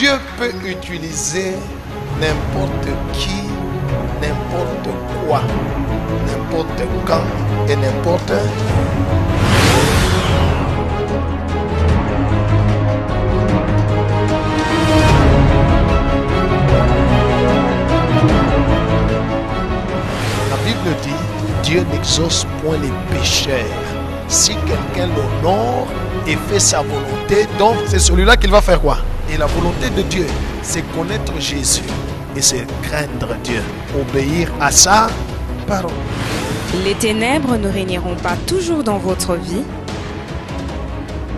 Dieu peut utiliser n'importe qui, n'importe quoi, n'importe quand et n'importe. La Bible dit, Dieu n'exauce point les pécheurs. Si quelqu'un l'honore et fait sa volonté, donc c'est celui-là qu'il va faire quoi? Et la volonté de Dieu, c'est connaître Jésus et c'est craindre Dieu, obéir à sa parole. Les ténèbres ne régneront pas toujours dans votre vie.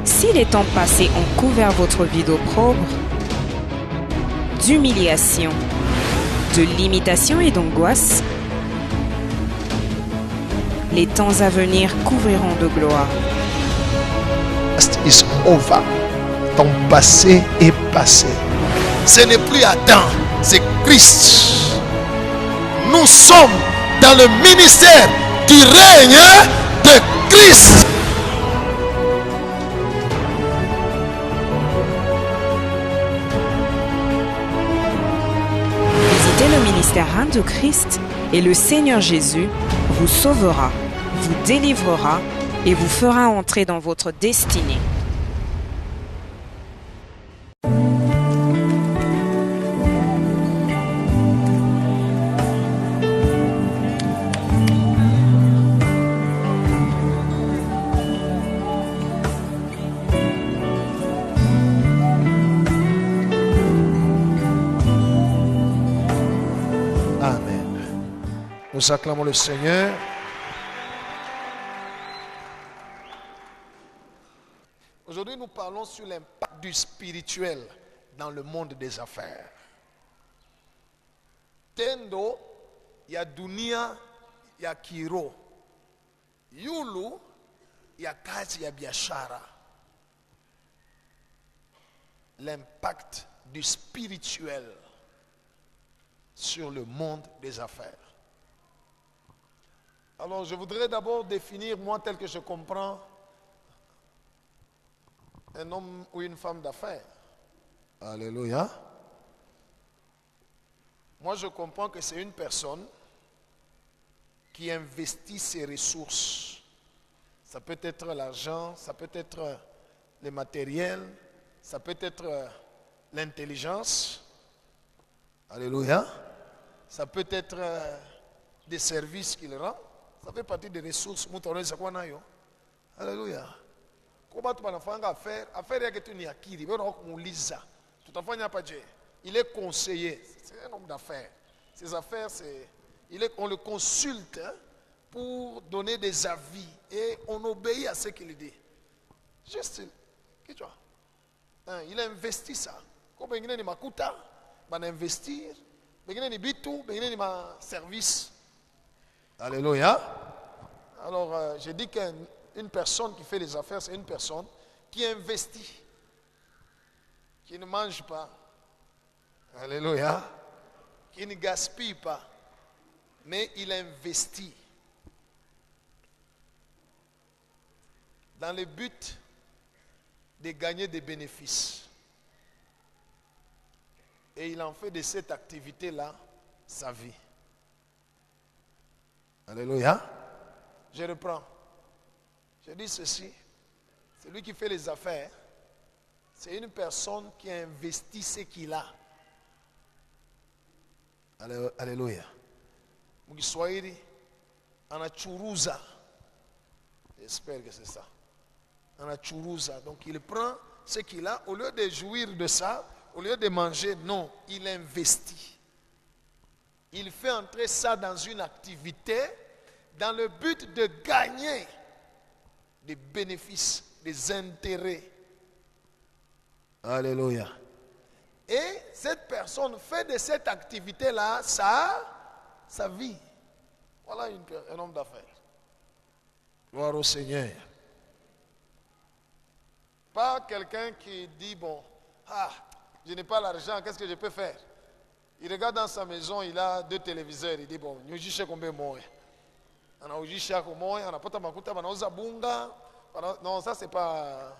Si les temps passés ont couvert votre vie d'opprobre, d'humiliation, de limitation et d'angoisse, les temps à venir couvriront de gloire. Is over. Ton passé est passé. Ce n'est plus Adam, c'est Christ. Nous sommes dans le ministère du règne de Christ. Visitez le ministère Reine de Christ et le Seigneur Jésus vous sauvera, vous délivrera et vous fera entrer dans votre destinée. Amen. Nous acclamons le Seigneur. Aujourd'hui, nous parlons sur l'impact du spirituel dans le monde des affaires. Tendo, ya dunia, ya kiro. Yulu, ya kazi ya biashara. L'impact du spirituel sur le monde des affaires. Alors, je voudrais d'abord définir, moi, tel que je comprends, un homme ou une femme d'affaires. Alléluia. Moi, je comprends que c'est une personne qui investit ses ressources. Ça peut être l'argent, ça peut être le matériel, ça peut être l'intelligence. Alléluia. Ça peut être des services qu'il rend. Ça fait partie des ressources. Alléluia. Il est conseiller. C'est un homme d'affaires. Ses affaires, on le consulte pour donner des avis et on obéit à ce qu'il dit. Juste, il a investi ça. Comme il a makuta, il a investir. Il a service. Alléluia. Alors, j'ai dit qu'une personne qui fait les affaires, c'est une personne qui investit, qui ne mange pas. Alléluia. Qui ne gaspille pas, mais il investit dans le but de gagner des bénéfices. Et il en fait de cette activité-là sa vie. Alléluia. Je reprends. Je dis ceci. Celui qui fait les affaires, c'est une personne qui a investi ce qu'il a. Alléluia. Mukiswahili anachuruza. J'espère que c'est ça. Anachuruza. Donc il prend ce qu'il a, au lieu de jouir de ça, au lieu de manger, non, il investit. Il fait entrer ça dans une activité dans le but de gagner des bénéfices, des intérêts. Alléluia. Et cette personne fait de cette activité-là sa vie. Voilà un homme d'affaires. Gloire au Seigneur. Pas quelqu'un qui dit, bon, je n'ai pas l'argent, qu'est-ce que je peux faire? Il regarde dans sa maison, il a 2 téléviseurs, il dit, bon, nous j'ai combien de mois? Non, ça c'est pas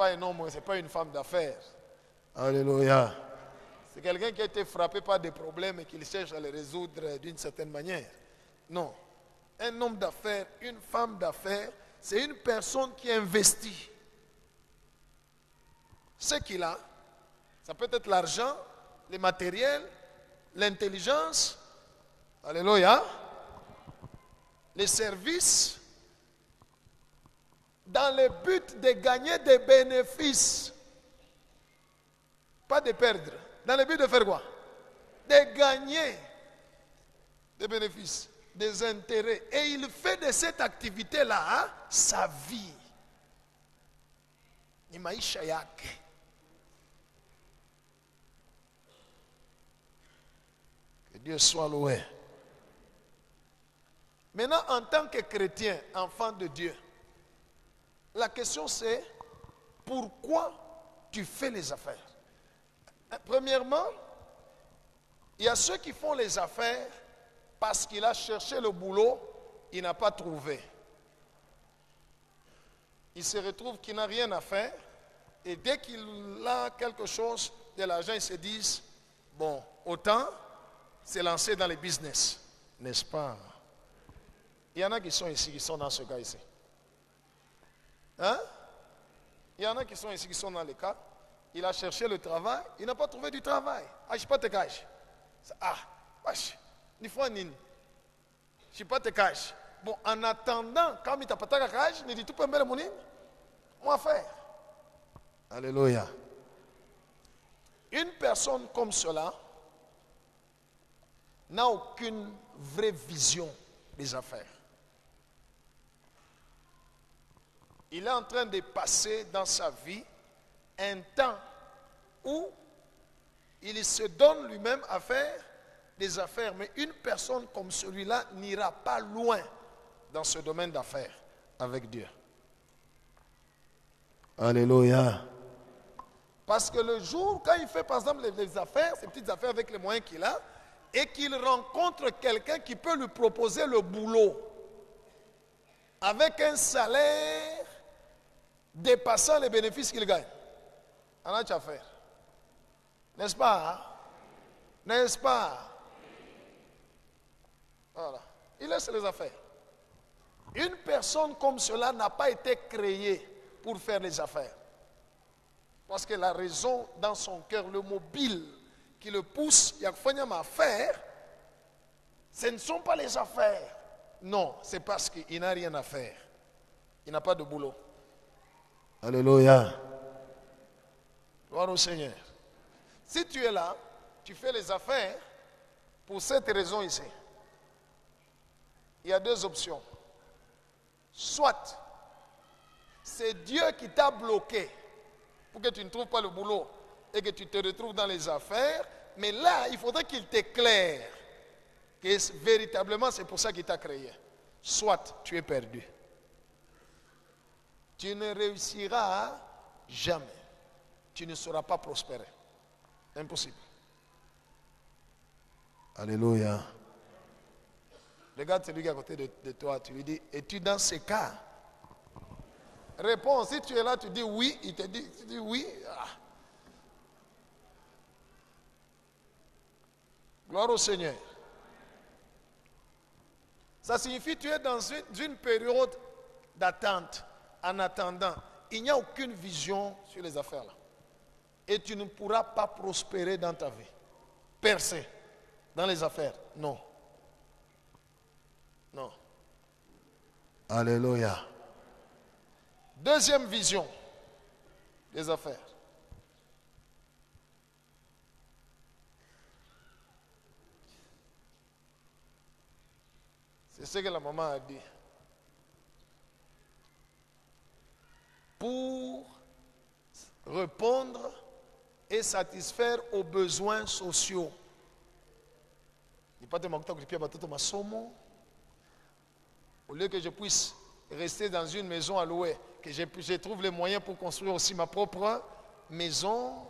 un homme, c'est pas une femme d'affaires. Alléluia. C'est quelqu'un qui a été frappé par des problèmes et qui cherche à les résoudre d'une certaine manière. Non. Un homme d'affaires, une femme d'affaires, c'est une personne qui investit. Ce qu'il a, ça peut être l'argent, les matériels, l'intelligence, alléluia, les services, dans le but de gagner des bénéfices. Pas de perdre. Dans le but de faire quoi? De gagner des bénéfices, des intérêts. Et il fait de cette activité-là sa vie. Ni maisha yake. Que Dieu soit loué. Maintenant, en tant que chrétien, enfant de Dieu, la question c'est, pourquoi tu fais les affaires? Premièrement, il y a ceux qui font les affaires parce qu'il a cherché le boulot, il n'a pas trouvé. Il se retrouve qu'il n'a rien à faire et dès qu'il a quelque chose, de l'argent, ils se disent, bon, autant se lancer dans les business, n'est-ce pas? Il y en a qui sont ici, qui sont dans ce cas ici. Hein? Il y en a qui sont ici, qui sont dans les cas. Il a cherché le travail, il n'a pas trouvé du travail. Ah, je ne suis pas te cache. Ah, wesh, ni fois nini. Je ne suis pas te cache. Bon, en attendant, quand il t'a pas ta cache, il dit tout peut me mon moi faire. Alléluia. Une personne comme cela n'a aucune vraie vision des affaires. Il est en train de passer dans sa vie un temps où il se donne lui-même à faire des affaires. Mais une personne comme celui-là n'ira pas loin dans ce domaine d'affaires avec Dieu. Alléluia. Parce que le jour, quand il fait par exemple les affaires, ces petites affaires avec les moyens qu'il a, et qu'il rencontre quelqu'un qui peut lui proposer le boulot avec un salaire dépassant les bénéfices qu'il gagne, en a-tu affaire? N'est-ce pas? Hein? N'est-ce pas? Voilà. Il laisse les affaires. Une personne comme cela n'a pas été créée pour faire les affaires. Parce que la raison dans son cœur, le mobile qui le pousse à faire, ce ne sont pas les affaires. Non, c'est parce qu'il n'a rien à faire. Il n'a pas de boulot. Alléluia. Gloire au Seigneur. Si tu es là, tu fais les affaires pour cette raison ici. Il y a deux options. Soit c'est Dieu qui t'a bloqué pour que tu ne trouves pas le boulot et que tu te retrouves dans les affaires, mais là, il faudrait qu'il t'éclaire que véritablement c'est pour ça qu'il t'a créé. Soit tu es perdu. Tu ne réussiras jamais. Tu ne sauras pas prospérer. Impossible. Alléluia. Regarde celui qui est à côté de toi, tu lui dis, es-tu dans ces cas? Réponds, si tu es là, tu dis oui, il te dit, tu dis oui. Ah. Gloire au Seigneur. Ça signifie que tu es dans une période d'attente. En attendant, il n'y a aucune vision sur les affaires là. Et tu ne pourras pas prospérer dans ta vie. Percer dans les affaires. Non. Non. Alléluia. Deuxième vision des affaires. C'est ce que la maman a dit. Pour répondre et satisfaire aux besoins sociaux. Au lieu que je puisse rester dans une maison à louer, que je trouve les moyens pour construire aussi ma propre maison,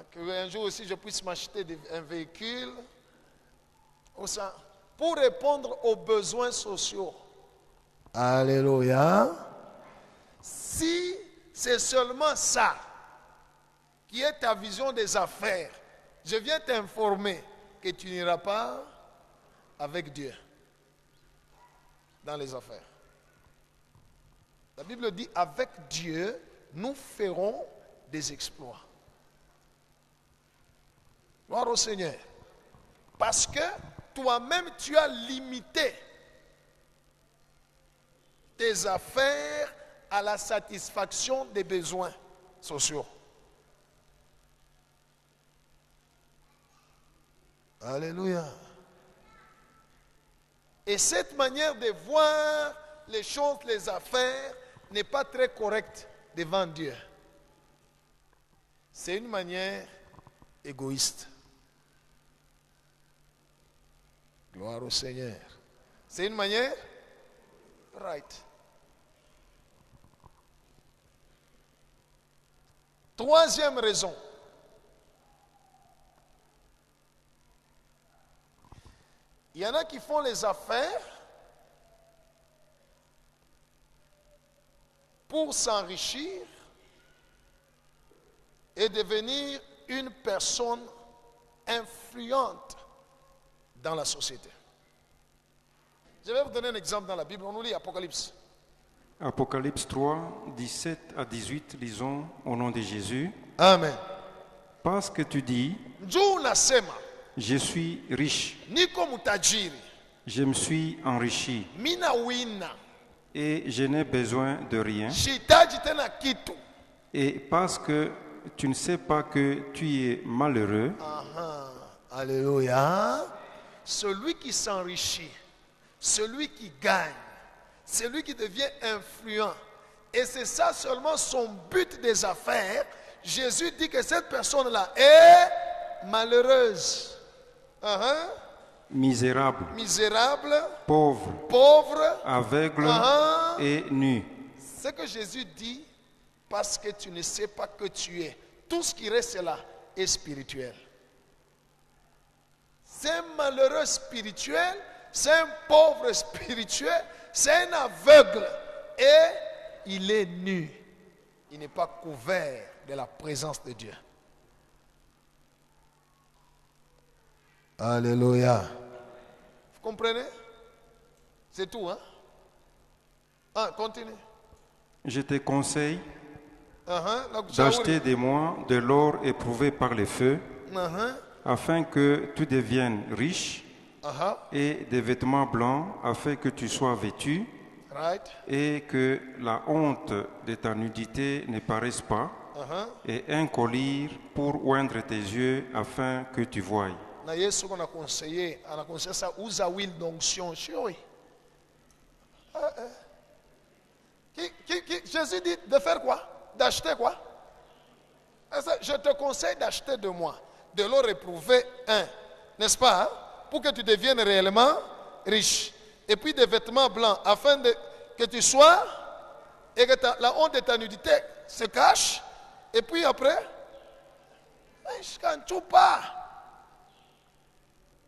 qu'un jour aussi je puisse m'acheter un véhicule, pour répondre aux besoins sociaux. Alléluia. Si c'est seulement ça, qui est ta vision des affaires, je viens t'informer que tu n'iras pas avec Dieu dans les affaires. La Bible dit, avec Dieu, nous ferons des exploits. Gloire au Seigneur. Parce que toi-même, tu as limité tes affaires à la satisfaction des besoins sociaux. Alléluia. Et cette manière de voir les choses, les affaires, n'est pas très correcte devant Dieu. C'est une manière égoïste. Gloire au Seigneur. C'est une manière right. Troisième raison. Il y en a qui font les affaires pour s'enrichir et devenir une personne influente dans la société. Je vais vous donner un exemple dans la Bible. On nous lit Apocalypse. Apocalypse 3, 17 à 18, lisons au nom de Jésus. Amen. Parce que tu dis, Njoo unasema, je suis riche, niko mtajiri, je me suis enrichi mina wina, et je n'ai besoin de rien. shitaji tena kitu. Et parce que tu ne sais pas que tu es malheureux, Alléluia. Celui qui s'enrichit, celui qui gagne, celui qui devient influent, et c'est ça seulement son but des affaires, Jésus dit que cette personne-là est malheureuse, misérable, misérable, pauvre, pauvre, aveugle et nu. Ce que Jésus dit, parce que tu ne sais pas que tu es. Tout ce qui reste là est spirituel. C'est un malheureux spirituel, c'est un pauvre spirituel, c'est un aveugle et il est nu. Il n'est pas couvert de la présence de Dieu. Alléluia. Vous comprenez? C'est tout, hein? Continue. Je te conseille d'acheter de moi de l'or éprouvé par le feu, afin que tu deviennes riche, et des vêtements blancs, afin que tu sois vêtu, et que la honte de ta nudité ne paraisse pas, et un collier pour oindre tes yeux, afin que tu voies. Na Yesu on a conseillé ça, usa huile d'onction. Jésus dit de faire quoi? D'acheter quoi? Je te conseille d'acheter de moi de l'or éprouvé, n'est-ce pas, hein? Pour que tu deviennes réellement riche. Et puis des vêtements blancs, afin que tu sois, et que la honte de ta nudité se cache. Et puis après, quand tu pars,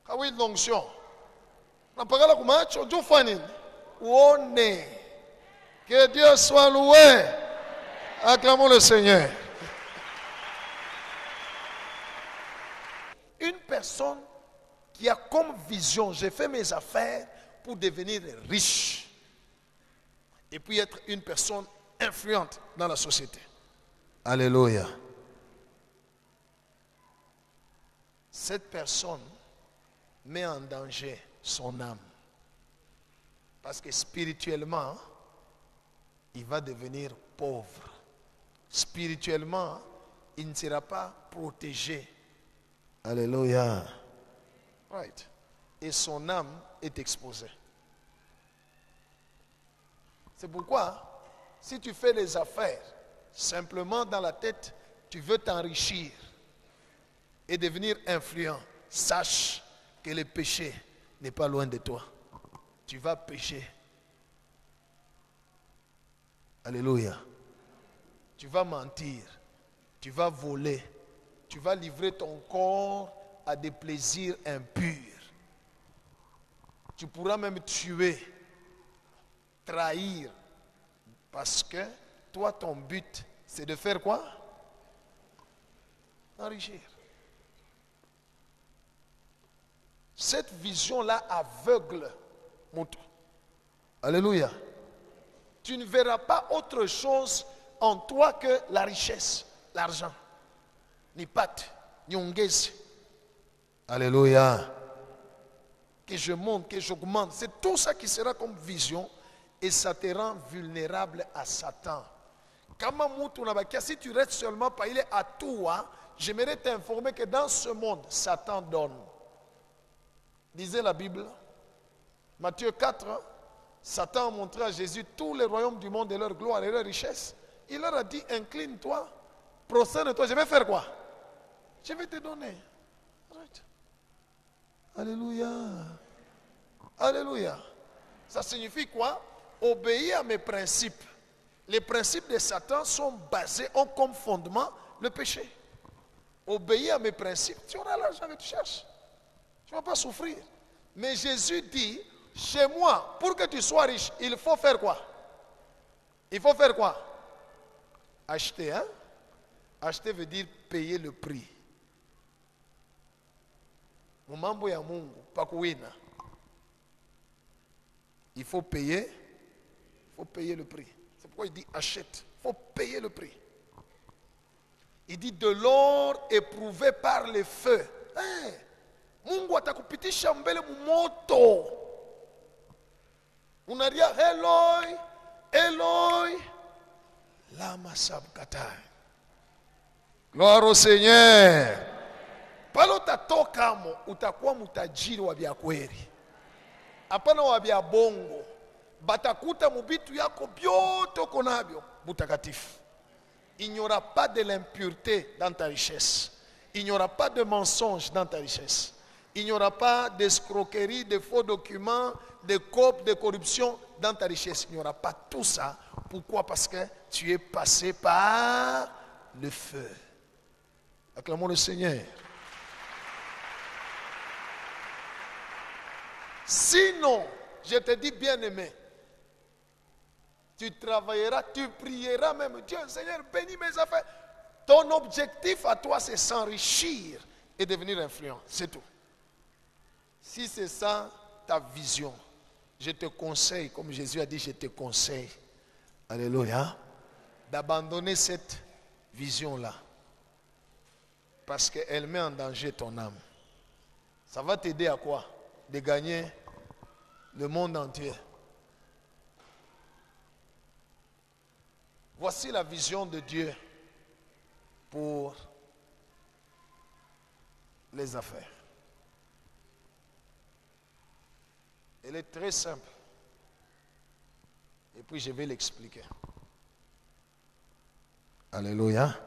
quand huile d'onction, on parle là comment tu fais nini? Ouone. Que Dieu soit loué. Acclamons le Seigneur. Une personne qui a comme vision, j'ai fait mes affaires pour devenir riche. Et puis être une personne influente dans la société. Alléluia. Cette personne met en danger son âme. Parce que spirituellement, il va devenir pauvre. Spirituellement, il ne sera pas protégé. Alléluia. Right. Et son âme est exposée. C'est pourquoi, si tu fais les affaires, simplement dans la tête, tu veux t'enrichir et devenir influent, sache que le péché n'est pas loin de toi. Tu vas pécher. Alléluia. Tu vas mentir, tu vas voler, tu vas livrer ton corps à des plaisirs impurs. Tu pourras même tuer, trahir, parce que toi, ton but, c'est de faire quoi? Enrichir. Cette vision-là aveugle mon tout. Alléluia. Tu ne verras pas autre chose en toi que la richesse, l'argent. Ni pâte, ni ongezi. Alléluia. Que je monte, que j'augmente. C'est tout ça qui sera comme vision et ça te rend vulnérable à Satan. Si tu restes seulement par il est à toi, j'aimerais t'informer que dans ce monde, Satan donne. Disait la Bible, Matthieu 4, Satan a montré à Jésus tous les royaumes du monde et leur gloire et leur richesse. Il leur a dit, incline-toi, prosterne-toi, je vais faire quoi? Je vais te donner. Right. Alléluia. Alléluia. Ça signifie quoi? Obéir à mes principes. Les principes de Satan sont basés, ont comme fondement le péché. Obéir à mes principes, tu auras l'argent que tu cherches. Tu ne vas pas souffrir. Mais Jésus dit, chez moi, pour que tu sois riche, il faut faire quoi? Il faut faire quoi? Acheter, hein? Acheter veut dire payer le prix. Mambo ya Mungu, pakuwina. Il faut payer le prix. C'est pourquoi il dit achète. Il faut payer le prix. Il dit de l'or éprouvé par le feu. Hey, Mungu atakupitisha mbele mumoto. Unaria Eloi, Eloi, lama sabkatai. Gloire au Seigneur. Palo utatoka mo utakuwa mutajiri wa vya kweli. Hapana wa vya bongo. Batakuta mubitu yako byote konabyo mutakatifu. Il n'y aura pas de l'impureté dans ta richesse. Il n'y aura pas de mensonge dans ta richesse. Il n'y aura pas d'escroquerie, de faux documents, de coupes, de corruption dans ta richesse. Il n'y aura pas tout ça. Pourquoi? Parce que tu es passé par le feu. Acclamons le Seigneur. Sinon, je te dis bien-aimé, tu travailleras, tu prieras même. Dieu, Seigneur, bénis mes affaires. Ton objectif à toi, c'est s'enrichir et devenir influent. C'est tout. Si c'est ça ta vision, je te conseille, comme Jésus a dit, je te conseille, alléluia, d'abandonner cette vision-là. Parce qu'elle met en danger ton âme. Ça va t'aider à quoi? De gagner le monde entier. Voici la vision de Dieu pour les affaires. Elle est très simple. Et puis je vais l'expliquer. Alléluia.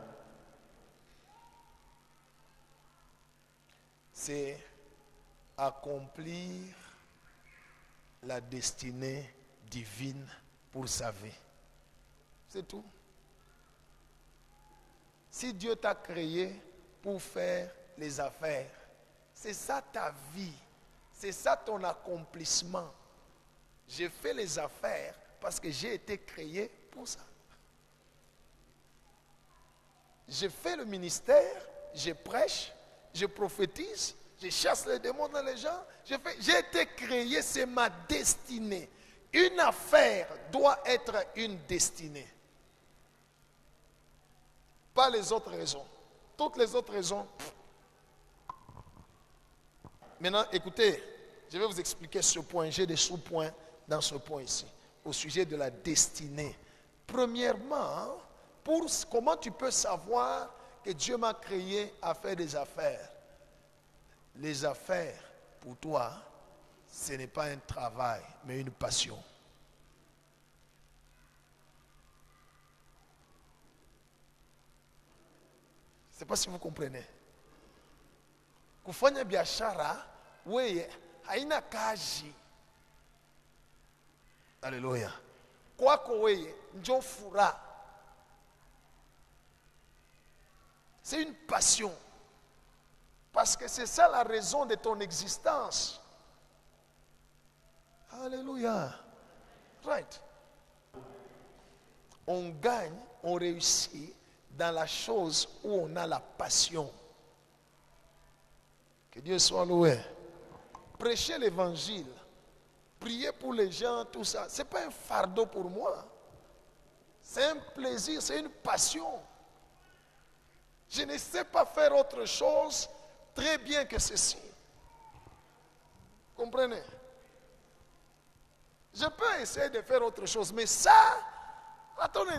C'est accomplir la destinée divine pour sa vie. C'est tout. Si Dieu t'a créé pour faire les affaires, c'est ça ta vie. C'est ça ton accomplissement. J'ai fait les affaires parce que j'ai été créé pour ça. Je fais le ministère, je prêche, je prophétise, je chasse les démons dans les gens. J'ai été créé, c'est ma destinée. Une affaire doit être une destinée. Pas les autres raisons. Toutes les autres raisons. Maintenant, écoutez, je vais vous expliquer ce point. J'ai des sous-points dans ce point ici, au sujet de la destinée. Premièrement, comment tu peux savoir que Dieu m'a créé à faire des affaires? Les affaires, pour toi, ce n'est pas un travail, mais une passion. Je ne sais pas si vous comprenez. Kufanya biashara, weye, haina kazi. Alléluia. Kwako weye, njo fura. C'est une passion. Parce que c'est ça la raison de ton existence. Alléluia. Right. On gagne, on réussit dans la chose où on a la passion. Que Dieu soit loué. Prêcher l'évangile, prier pour les gens, tout ça, ce n'est pas un fardeau pour moi. C'est un plaisir, c'est une passion. Je ne sais pas faire autre chose très bien que ceci. Comprenez? Je peux essayer de faire autre chose, mais ça, attendez,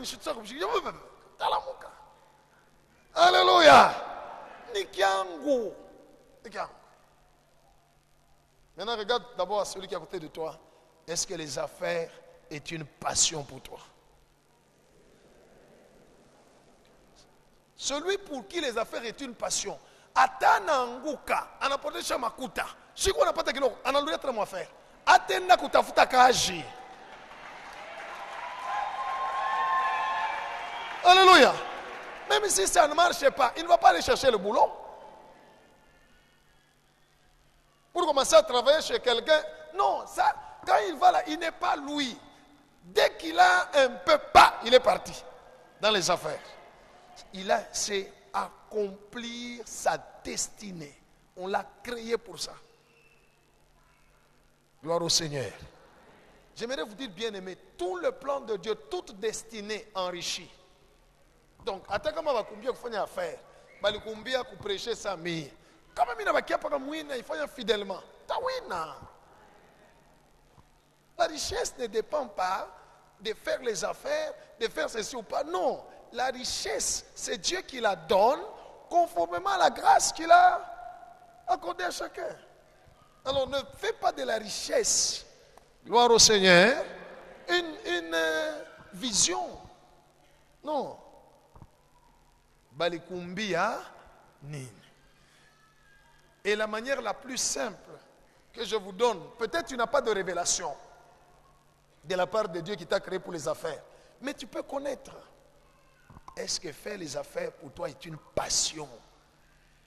alléluia. Nikiangu. Maintenant, regarde d'abord celui qui est à côté de toi. Est-ce que les affaires est une passion pour toi? Celui pour qui les affaires est une passion. Atana anguka, anapotesha makuta. Siku anapata kidogo, analudia tena affaire. Atenda kutafuta kazi. Alléluia. Même si ça ne marche pas, il ne va pas aller chercher le boulot. Pour commencer à travailler chez quelqu'un, non, ça, quand il va là, il n'est pas lui. Dès qu'il a un peu pas, il est parti dans les affaires. C'est accomplir sa destinée. On l'a créé pour ça. Gloire au Seigneur. J'aimerais vous dire, bien aimé, tout le plan de Dieu, toute destinée enrichie. Donc, attends comment va combien vous faites affaire, va le combien vous prêchez sa mie. Quand même il n'a pas il faut fidèlement. La richesse ne dépend pas de faire les affaires, de faire ceci ou pas. Non, la richesse, c'est Dieu qui la donne conformément à la grâce qu'il a accordée à chacun. Alors ne fais pas de la richesse, gloire au Seigneur, une vision. Non. Balikumbia nini. Et la manière la plus simple que je vous donne, peut-être tu n'as pas de révélation de la part de Dieu qui t'a créé pour les affaires, mais tu peux connaître. Est-ce que faire les affaires pour toi est une passion?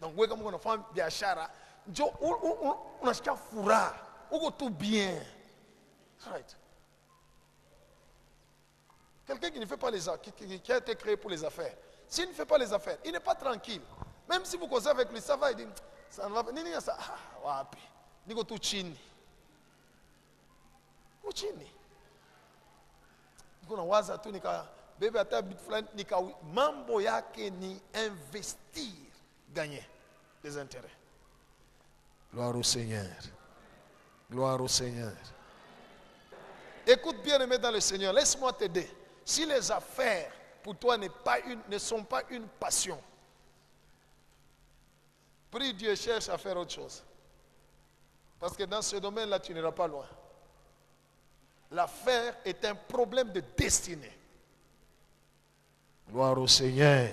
Donc, oui, comme on a fait biachara, on a acheté un fourrard, on a tout bien. Right. Quelqu'un qui ne fait pas les affaires, qui a été créé pour les affaires, s'il ne fait pas les affaires, il n'est pas tranquille. Même si vous causez avec lui, ça va, il dit, ça ne va pas. Nini ça, wapi. Niko tu chini. Tu chini. Niko na waza tu nika bebe ata bit fulani nika mambo yake ni investir, gagner des intérêts. Gloire au Seigneur. Gloire au Seigneur. Écoute bien, aimé dans le Seigneur, laisse-moi t'aider. Si les affaires pour toi ne sont pas une passion, prie Dieu, cherche à faire autre chose. Parce que dans ce domaine-là, tu n'iras pas loin. L'affaire est un problème de destinée. Gloire au Seigneur.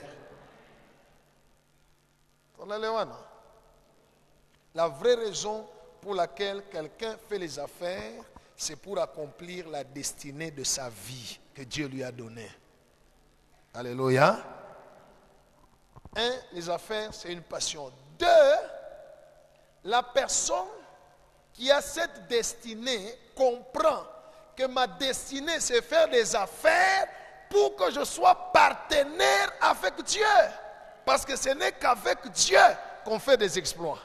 La vraie raison pour laquelle quelqu'un fait les affaires, c'est pour accomplir la destinée de sa vie que Dieu lui a donnée. Alléluia. 1, les affaires, c'est une passion. 2, la personne qui a cette destinée comprend que ma destinée, c'est faire des affaires pour que je sois partenaire avec Dieu. Parce que ce n'est qu'avec Dieu qu'on fait des exploits.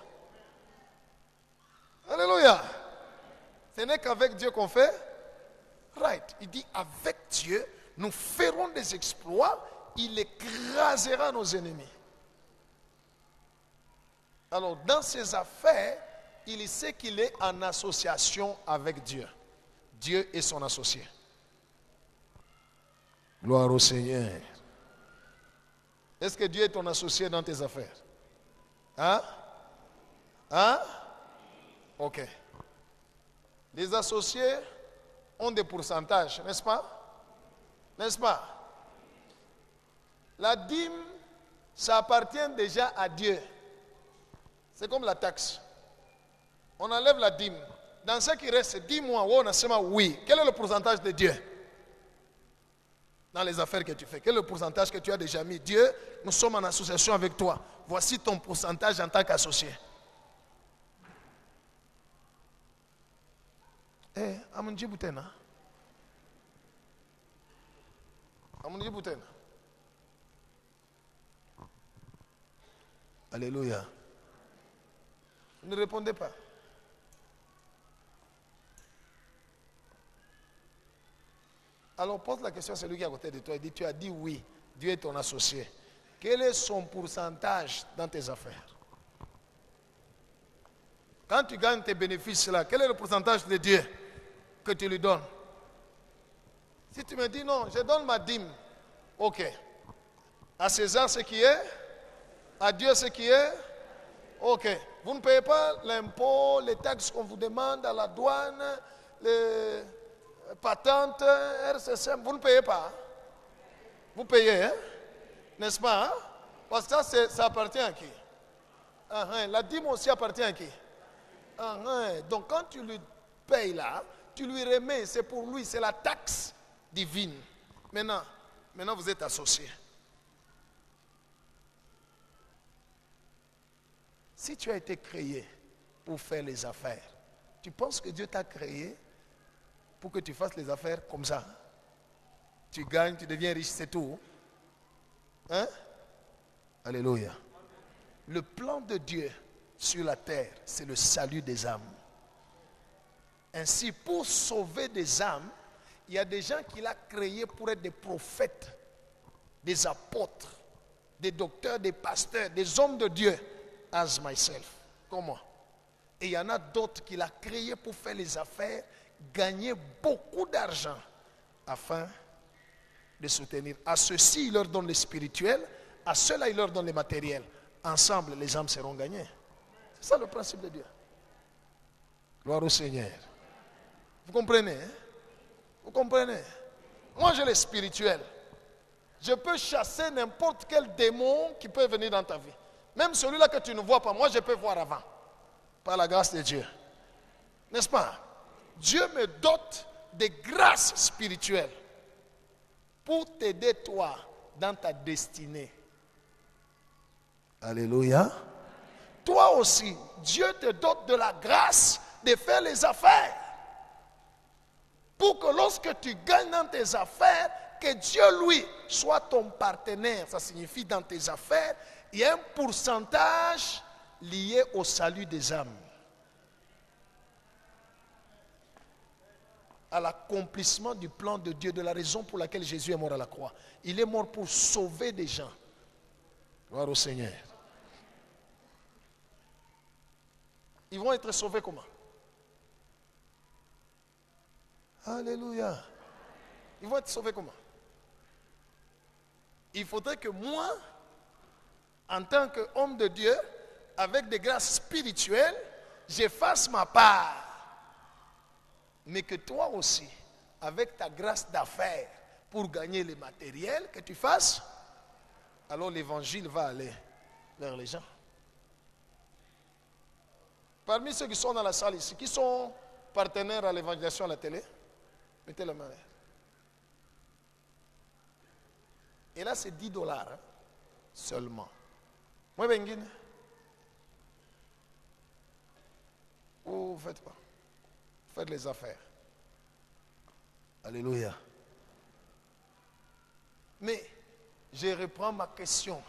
Alléluia. Ce n'est qu'avec Dieu qu'on fait. Right. Il dit, avec Dieu, nous ferons des exploits. Il écrasera nos ennemis. Alors, dans ses affaires, il sait qu'il est en association avec Dieu. Dieu est son associé. Gloire au Seigneur. Est-ce que Dieu est ton associé dans tes affaires? Hein? Hein? Ok. Les associés ont des pourcentages, n'est-ce pas? N'est-ce pas? La dîme, ça appartient déjà à Dieu. C'est comme la taxe. On enlève la dîme. Dans ce qui reste, 10 mois, on a seulement oui. Quel est le pourcentage de Dieu? Dans les affaires que tu fais. Quel est le pourcentage que tu as déjà mis? Dieu, nous sommes en association avec toi. Voici ton pourcentage en tant qu'associé. Amunji Boutena. Amunji Boutena. Alléluia. Ne répondez pas. Alors pose la question à celui qui est à côté de toi. Il dit, tu as dit oui, Dieu est ton associé. Quel est son pourcentage dans tes affaires? Quand tu gagnes tes bénéfices là, quel est le pourcentage de Dieu que tu lui donnes? Si tu me dis non, je donne ma dîme, ok. À César ce qui est, à Dieu ce qui est, ok. Vous ne payez pas l'impôt, les taxes qu'on vous demande à la douane, les patentes, RCCM, vous ne payez pas. Hein? Vous payez, hein? N'est-ce pas? Hein? Parce que ça appartient à qui? La dîme aussi appartient à qui? Donc quand tu lui payes là, tu lui remets, c'est pour lui, c'est la taxe divine. Maintenant vous êtes associés. Si tu as été créé pour faire les affaires, tu penses que Dieu t'a créé pour que tu fasses les affaires comme ça? Tu gagnes, tu deviens riche, c'est tout. Hein? Alléluia. Le plan de Dieu sur la terre, c'est le salut des âmes. Ainsi, pour sauver des âmes, il y a des gens qu'il a créés pour être des prophètes, des apôtres, des docteurs, des pasteurs, des hommes de Dieu, as myself, comme moi. Et il y en a d'autres qu'il a créés pour faire les affaires, gagner beaucoup d'argent, afin de soutenir. À ceux-ci, il leur donne le spirituel, à ceux-là, il leur donne le matériel. Ensemble, les âmes seront gagnées. C'est ça le principe de Dieu. Gloire au Seigneur. Vous comprenez? Hein? Vous comprenez? Moi, j'ai le spirituel. Je peux chasser n'importe quel démon qui peut venir dans ta vie. Même celui-là que tu ne vois pas, moi, je peux voir avant. Par la grâce de Dieu. N'est-ce pas? Dieu me dote de grâces spirituelles pour t'aider, toi, dans ta destinée. Alléluia. Toi aussi, Dieu te dote de la grâce de faire les affaires. Pour que lorsque tu gagnes dans tes affaires, que Dieu, lui, soit ton partenaire. Ça signifie dans tes affaires, il y a un pourcentage lié au salut des âmes. À l'accomplissement du plan de Dieu, de la raison pour laquelle Jésus est mort à la croix. Il est mort pour sauver des gens. Gloire au Seigneur. Ils vont être sauvés comment? Alléluia. Ils vont être sauvés comment? Il faudrait que moi, en tant qu'homme de Dieu, avec des grâces spirituelles, je fasse ma part. Mais que toi aussi, avec ta grâce d'affaires, pour gagner le matériel, que tu fasses, alors l'évangile va aller vers les gens. Parmi ceux qui sont dans la salle ici, qui sont partenaires à l'évangélisation à la télé, mettez la main. Et là, c'est $10 hein, seulement. Moi, Benguine, vous ne faites pas. Faites les affaires. Alléluia. Mais, je reprends ma question.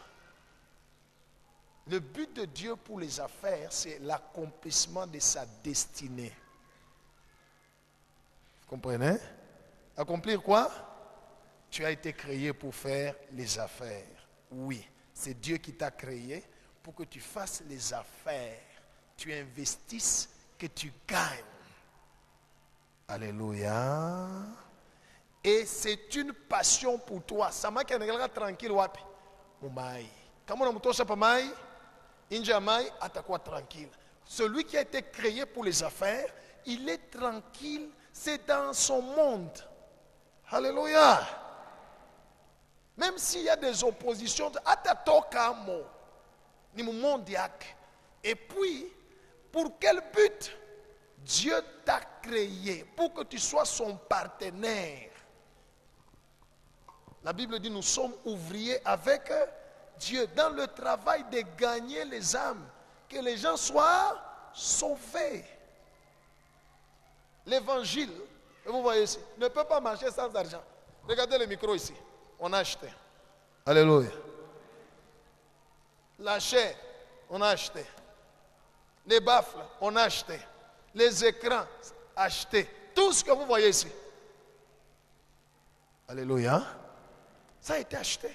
Le but de Dieu pour les affaires, c'est l'accomplissement de sa destinée. Vous comprenez? Accomplir quoi? Tu as été créé pour faire les affaires. Oui, c'est Dieu qui t'a créé pour que tu fasses les affaires. Tu investisses, que tu gagnes. Alléluia. Et c'est une passion pour toi. Ça m'a dit tranquille wapi. Mumai. Comment on a pamai? Injamai atakwa tranquille. Celui qui a été créé pour les affaires, il est tranquille, c'est dans son monde. Alléluia. Même s'il y a des oppositions, atatokamo ni mondiaque. Et puis, pour quel but Dieu t'a créé? Pour que tu sois son partenaire. La Bible dit nous sommes ouvriers avec Dieu dans le travail de gagner les âmes, que les gens soient sauvés. L'évangile, vous voyez ici, ne peut pas marcher sans argent. Regardez le micro ici, on a acheté. Alléluia. La chair, on a acheté. Les baffles, on a acheté. Les écrans, acheté. Tout ce que vous voyez ici. Alléluia. Ça a été acheté.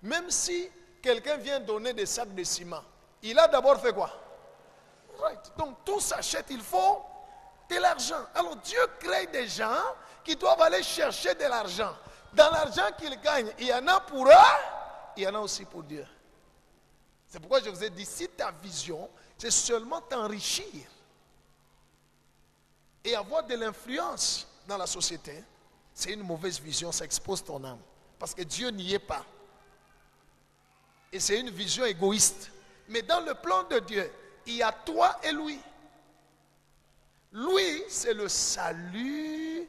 Même si quelqu'un vient donner des sacs de ciment, il a d'abord fait quoi? Right. Donc tout s'achète, il faut de l'argent. Alors Dieu crée des gens qui doivent aller chercher de l'argent. Dans l'argent qu'ils gagnent, il y en a pour eux, il y en a aussi pour Dieu. C'est pourquoi je vous ai dit, si ta vision, c'est seulement t'enrichir et avoir de l'influence dans la société, c'est une mauvaise vision, ça expose ton âme. Parce que Dieu n'y est pas. Et c'est une vision égoïste. Mais dans le plan de Dieu, il y a toi et lui. Lui, c'est le salut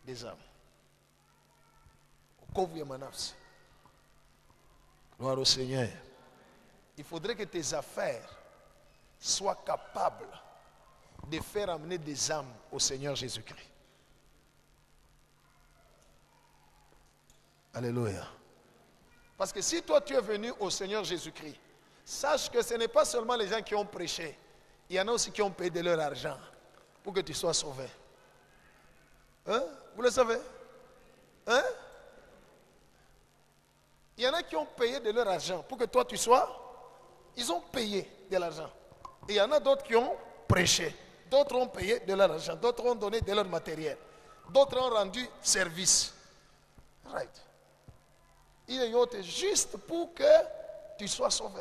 des âmes. Gloire au Seigneur. Il faudrait que tes affaires soient capables de faire amener des âmes au Seigneur Jésus-Christ. Alléluia. Parce que si toi tu es venu au Seigneur Jésus-Christ, sache que ce n'est pas seulement les gens qui ont prêché. Il y en a aussi qui ont payé de leur argent pour que tu sois sauvé. Hein? Vous le savez? Hein? Il y en a qui ont payé de leur argent pour que toi tu sois. Ils ont payé de l'argent. Et il y en a d'autres qui ont prêché. D'autres ont payé de leur argent. D'autres ont donné de leur matériel. D'autres ont rendu service. Right. Il est autre juste pour que tu sois sauvé.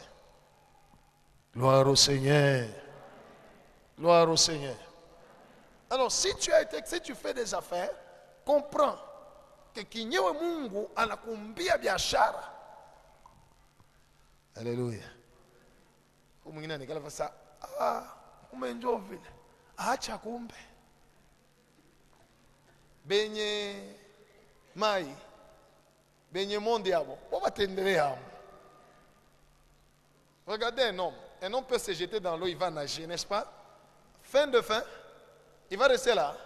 Gloire au Seigneur. Gloire au Seigneur. Alors si tu fais des affaires, comprends que kinyewe Mungu anakumbia biashara. Alléluia. Mwingine anikala fasa, umenjua vile. Acha kumbe. Benye mai, benye monde yabo, on va t'endeler à. Regardez un homme peut se jeter dans l'eau, il va nager, n'est-ce pas? Fin de fin, il va rester là,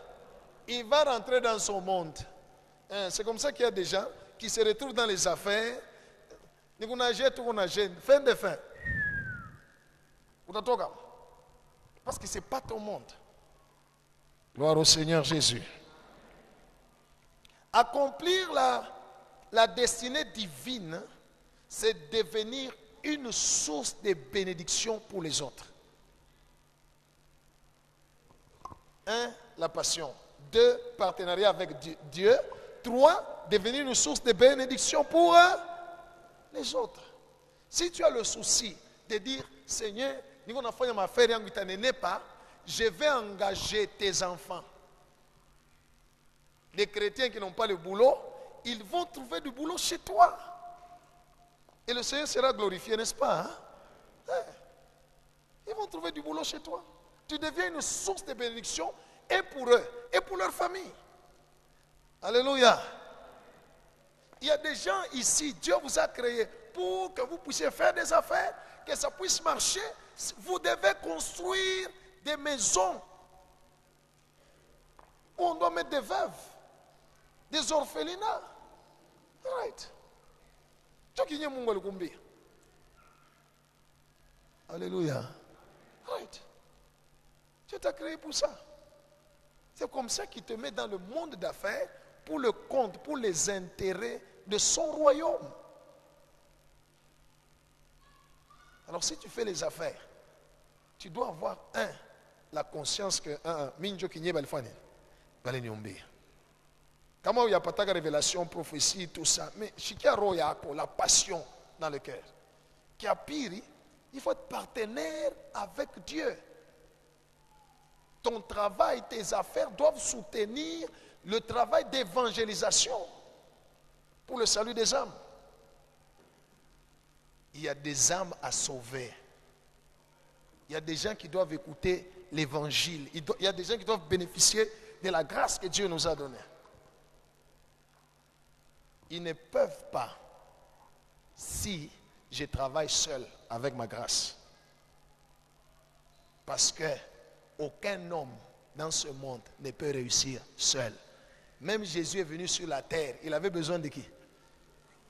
il va rentrer dans son monde. C'est comme ça qu'il y a des gens qui se retrouvent dans les affaires, fin de fin. Parce que ce n'est pas ton monde. Gloire au Seigneur Jésus. Accomplir la destinée divine, c'est devenir une source de bénédiction pour les autres. 1. La passion. 2. Partenariat avec Dieu. 3. Devenir une source de bénédiction pour les autres. Si tu as le souci de dire, Seigneur, je vais engager tes enfants. Les chrétiens qui n'ont pas le boulot, ils vont trouver du boulot chez toi. Et le Seigneur sera glorifié, n'est-ce pas? Ils vont trouver du boulot chez toi. Tu deviens une source de bénédiction et pour eux et pour leur famille. Alléluia. Il y a des gens ici, Dieu vous a créé pour que vous puissiez faire des affaires, que ça puisse marcher. Vous devez construire des maisons où on doit mettre des veuves, des orphelinats. Right. Alléluia. Right. Dieu t'a créé pour ça. C'est comme ça qu'il te met dans le monde d'affaires pour le compte, pour les intérêts de son royaume. Alors si tu fais les affaires, tu dois avoir la conscience que minjo kinye balfani baleniombe. Comment il n'y a pas de révélation, prophétie, tout ça, mais chikia royako, la passion dans le cœur. Qui a pire, il faut être partenaire avec Dieu. Ton travail, tes affaires doivent soutenir le travail d'évangélisation pour le salut des âmes. Il y a des âmes à sauver. Il y a des gens qui doivent écouter l'évangile. Il y a des gens qui doivent bénéficier de la grâce que Dieu nous a donnée. Ils ne peuvent pas si je travaille seul avec ma grâce. Parce que aucun homme dans ce monde ne peut réussir seul. Même Jésus est venu sur la terre. Il avait besoin de qui?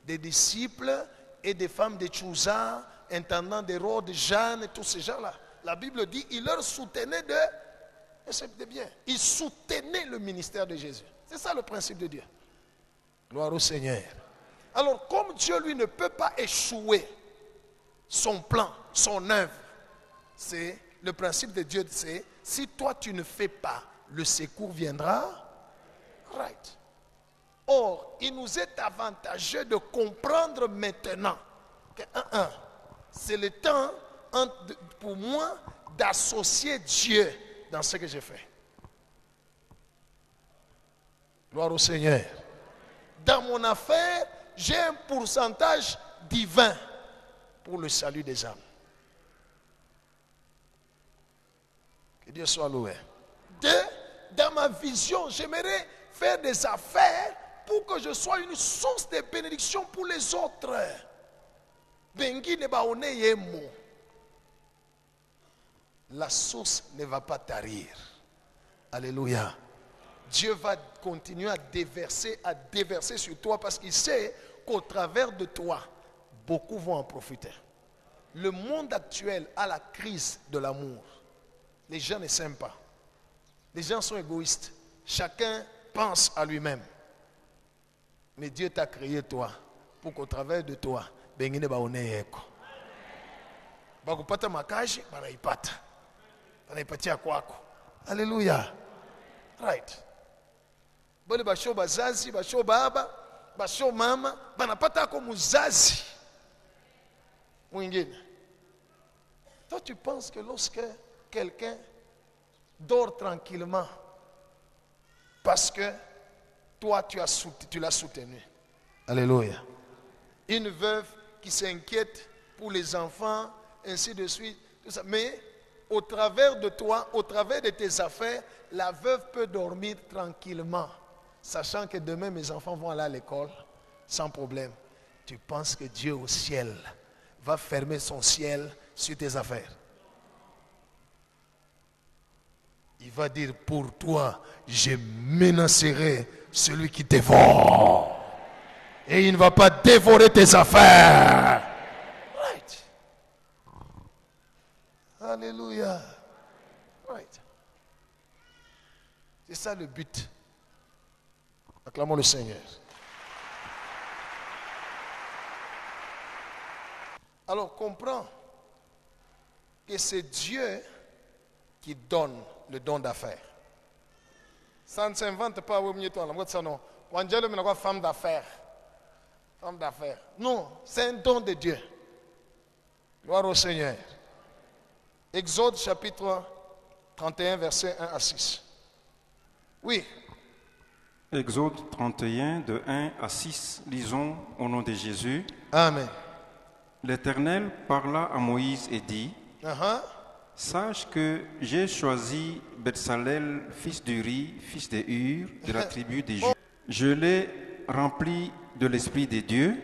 Des disciples et des femmes de Tchouza intendant d'Hérode, Jeanne et tous ces gens-là. La Bible dit, il leur soutenait de bien. Il soutenait le ministère de Jésus. C'est ça le principe de Dieu. Gloire au Seigneur. Alors, comme Dieu, lui, ne peut pas échouer son plan, son œuvre, c'est le principe de Dieu, c'est si toi tu ne fais pas, le secours viendra. Right. Or, il nous est avantageux de comprendre maintenant que, c'est le temps pour moi d'associer Dieu dans ce que je fais. Gloire au Seigneur. Dans mon affaire, j'ai un pourcentage divin pour le salut des âmes. Que Dieu soit loué. Dans ma vision, j'aimerais faire des affaires pour que je sois une source de bénédiction pour les autres. La source ne va pas tarir. Alléluia. Dieu va continuer à déverser sur toi parce qu'il sait qu'au travers de toi, beaucoup vont en profiter. Le monde actuel a la crise de l'amour. Les gens ne s'aiment pas. Les gens sont égoïstes. Chacun pense à lui-même. Mais Dieu t'a créé toi pour qu'au travers de toi, bengine baoneyeko. Bakupata makashi, banaipata. Banaipatia kwako. Alléluia. Right. Bole basho bazazi, basho baba, basho mama, banapata ako muzazi. Mwingine. Toi tu penses que lorsque quelqu'un dort tranquillement parce que toi tu l'as soutenu. Alléluia. Une veuve qui s'inquiète pour les enfants, ainsi de suite, tout ça. Mais au travers de toi, au travers de tes affaires, la veuve peut dormir tranquillement, sachant que demain mes enfants vont aller à l'école sans problème. Tu penses que Dieu au ciel va fermer son ciel sur tes affaires? Il va dire, pour toi, je menacerai celui qui dévore. Et il ne va pas dévorer tes affaires. Right. Alléluia. Right. C'est ça le but. Acclamons le Seigneur. Alors comprends que c'est Dieu qui donne le don d'affaires. Ça ne s'invente pas au milieu de toi. Non. Femme d'affaires. Femme d'affaires. Non, c'est un don de Dieu. Gloire au Seigneur. Exode chapitre 31, versets 1 à 6. Oui. Exode 31, de 1 à 6, lisons au nom de Jésus. Amen. L'Éternel parla à Moïse et dit, Sache que j'ai choisi Betsalel, fils d'Uri, fils de Hur, de la tribu des Juifs. Je l'ai rempli de l'Esprit de Dieu.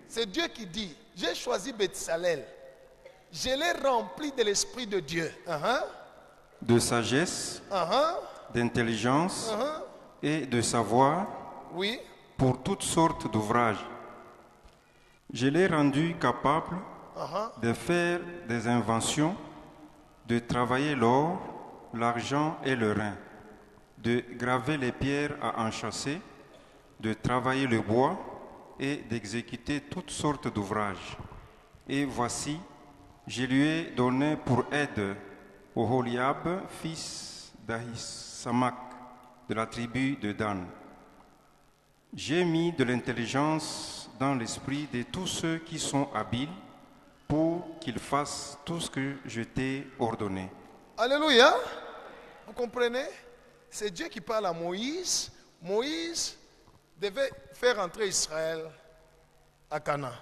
C'est Dieu qui dit, j'ai choisi Betsalel. Je l'ai rempli de l'Esprit de Dieu. De sagesse, d'intelligence et de savoir, oui, pour toutes sortes d'ouvrages. Je l'ai rendu capable de faire des inventions, de travailler l'or, l'argent et le rein, de graver les pierres à enchâsser, de travailler le bois et d'exécuter toutes sortes d'ouvrages. Et voici, je lui ai donné pour aide Oholiab, fils d'Ahisamak, de la tribu de Dan. J'ai mis de l'intelligence dans l'esprit de tous ceux qui sont habiles pour qu'ils fassent tout ce que je t'ai ordonné. Alléluia. Vous comprenez? C'est Dieu qui parle à Moïse. Moïse devait faire entrer Israël à Canaan,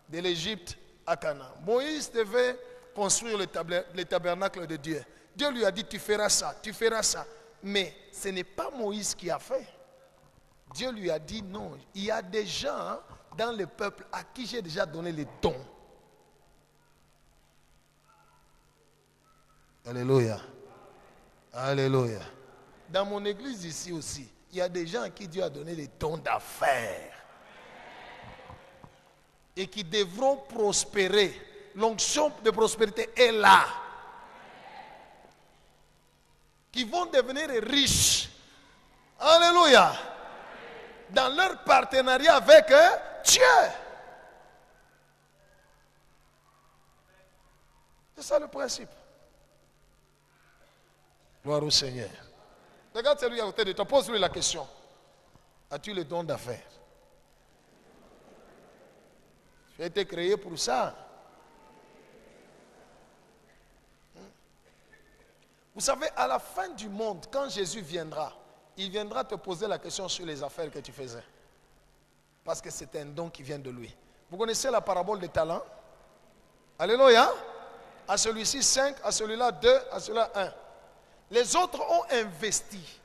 de l'Égypte à Canaan. Moïse devait construire le tabernacle de Dieu. Dieu lui a dit, tu feras ça, tu feras ça. Mais ce n'est pas Moïse qui a fait. Dieu lui a dit, non, il y a des gens dans le peuple à qui j'ai déjà donné les dons. Alléluia. Alléluia. Dans mon église ici aussi, il y a des gens à qui Dieu a donné les dons d'affaires. Et qui devront prospérer l'onction de prospérité est là. Qui vont devenir riches. Alléluia. Dans leur partenariat avec Dieu. C'est ça le principe. Gloire au Seigneur. Regarde celui à côté de toi, pose-lui la question. As-tu le don d'affaires? Tu as été créé pour ça. Vous savez, à la fin du monde, quand Jésus viendra, il viendra te poser la question sur les affaires que tu faisais. Parce que c'est un don qui vient de lui. Vous connaissez la parabole des talents? Alléluia. À celui-ci 5, à celui-là 2, à celui-là 1. Les autres ont investi.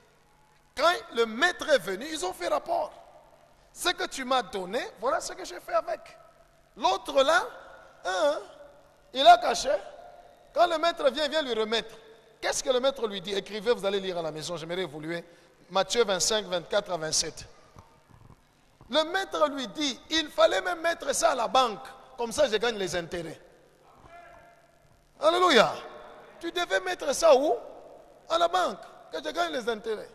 Quand le maître est venu, ils ont fait rapport. Ce que tu m'as donné, voilà ce que j'ai fait avec. L'autre là, il a caché. Quand le maître vient lui remettre. Qu'est-ce que le maître lui dit? Écrivez, vous allez lire à la maison, j'aimerais évoluer. Matthieu 25, 24 à 27. Le maître lui dit, il fallait même mettre ça à la banque. Comme ça, je gagne les intérêts. Alléluia. Tu devais mettre ça où? À la banque, que je gagne les intérêts.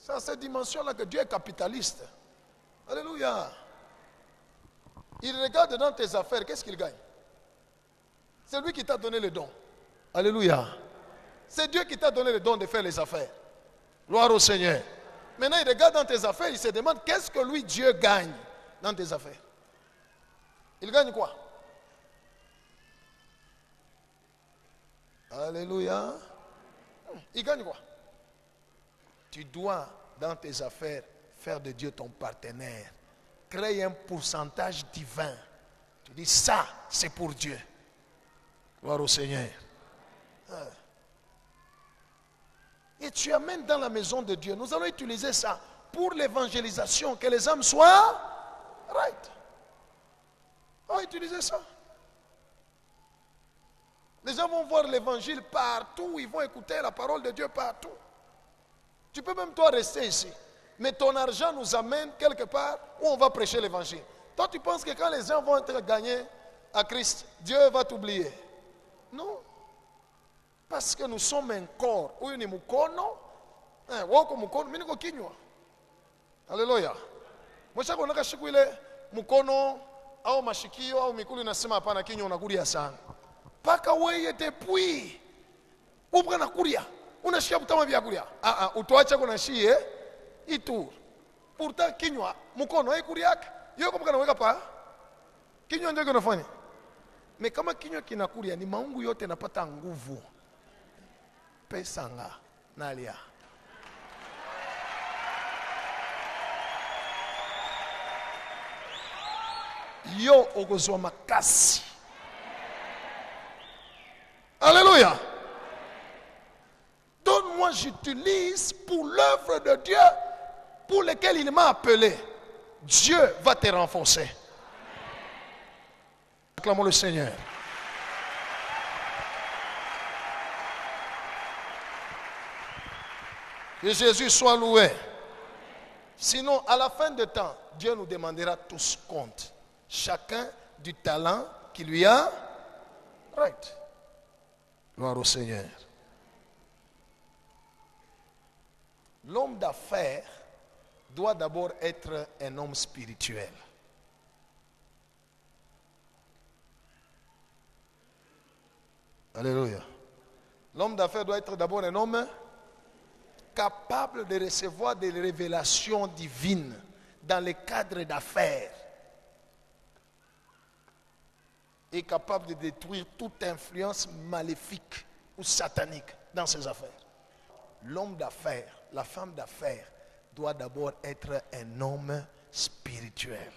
C'est à cette dimension-là que Dieu est capitaliste. Alléluia. Il regarde dans tes affaires, qu'est-ce qu'il gagne? C'est lui qui t'a donné le don. Alléluia. C'est Dieu qui t'a donné le don de faire les affaires. Gloire au Seigneur. Maintenant, il regarde dans tes affaires, il se demande qu'est-ce que lui, Dieu, gagne dans tes affaires. Il gagne quoi? Alléluia. Il gagne quoi? Tu dois, dans tes affaires, faire de Dieu ton partenaire. Créer un pourcentage divin. Tu dis, ça, c'est pour Dieu. Gloire au Seigneur. Et tu amènes dans la maison de Dieu. Nous allons utiliser ça pour l'évangélisation, que les âmes soient right. On va utiliser ça. Les gens vont voir l'évangile partout, ils vont écouter la parole de Dieu partout. Tu peux même toi rester ici, mais ton argent nous amène quelque part où on va prêcher l'évangile. Toi tu penses que quand les gens vont être gagnés à Christ, Dieu va t'oublier? Non. Parce que nous sommes un corps. Huyu ni mkono, wako mkono, mimi niko kinywa. Haleluya. Mwashako unaka siku ile mkono au mashikio au mikulu inasema hapana, kinywa unakulia sana. Paka wewe depuis ubwa nakulia. Unashia butama vya kulia. Utoacha kuna shie itu. Pourtant kinywa mkono haikuliaka. Yoko mkana weka pa. Kinywa ndio kinafanya. Mais kama kinywa kinakulia ni maungu yote napata nguvu. Pesanga nalia. Yo okozwa makasi. Alléluia. Donne-moi, j'utilise pour l'œuvre de Dieu pour laquelle il m'a appelé. Dieu va te renforcer. Acclamons le Seigneur. Que Jésus soit loué. Sinon, à la fin du temps, Dieu nous demandera tous compte. Chacun du talent qui lui a. Right. Gloire au Seigneur. L'homme d'affaires doit d'abord être un homme spirituel. Alléluia. L'homme d'affaires doit être d'abord un homme capable de recevoir des révélations divines dans le cadre d'affaires et capable de détruire toute influence maléfique ou satanique dans ses affaires. L'homme d'affaires, la femme d'affaires doit d'abord être un homme spirituel.